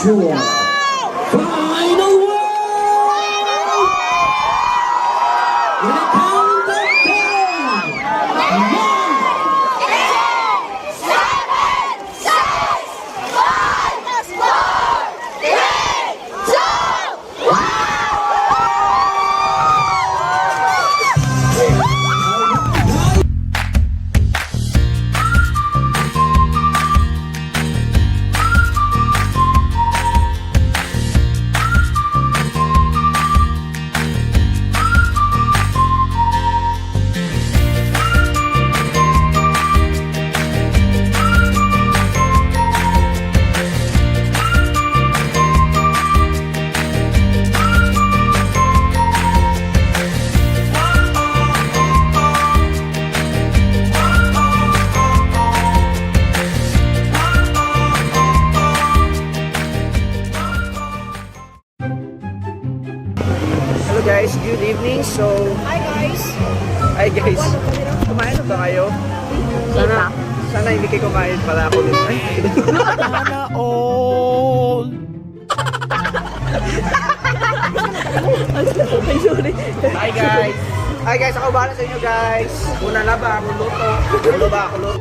virtual final word. When it comes down, 'Hello guys, good evening. So, hi guys. Kumain na ba kayo? Sana hindi kayo kumain para ako din. Sana all. Hi guys, ako bahala sa inyo guys. Una na ba ako luto? Ano ba ako luto?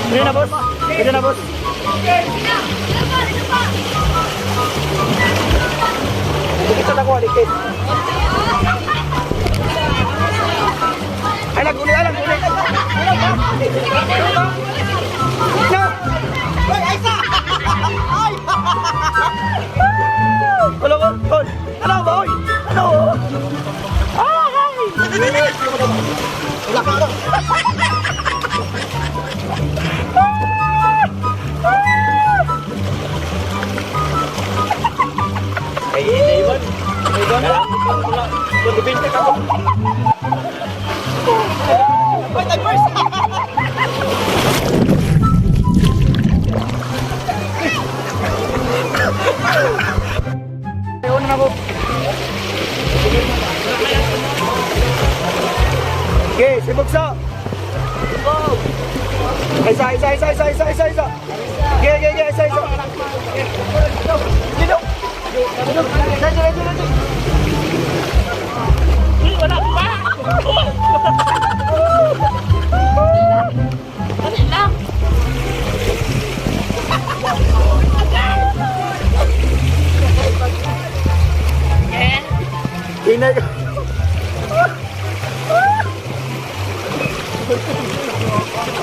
Pwede na boss? Pwede na boss? Dikit na ako, dikit. Ay, naguli. No! Ay, Aisa! Ay! Ano ba? Ano ba? Ano? Ay! Wala ka ano? Ay, Iwan. Wala. Dibinte ka po. Ay, first! Ayun na po. Okay, si Bugso. Isa. Okay, isa. Dito. Lanjut. Wala pa. Dali lang. Inay ko.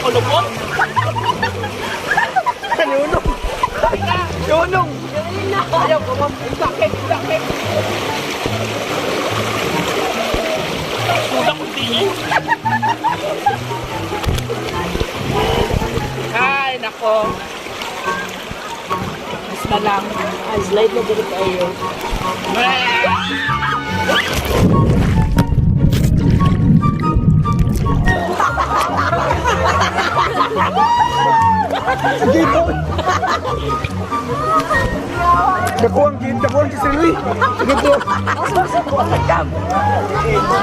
Kulubot. Yunong. Yunong. Ayaw ko mo. Sakit. Sudak ko tingin. Ay, nako. Mas na lang. Ay, slide na dito tayo. Sige po. Dakuang si Sirwi. Sige po. Sige po.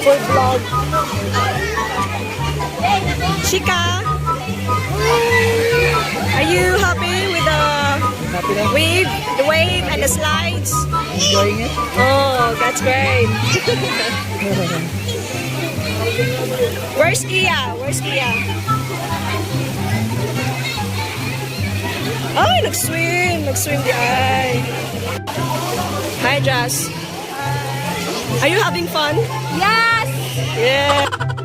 For vlog. With the wave and the slides. Enjoying it? Oh, that's great. Where's Iya? Where's Iya? Oh, nag-swim. Nag-swim the eye. Hi, Jazz. Are you having fun? Yes! Yeah.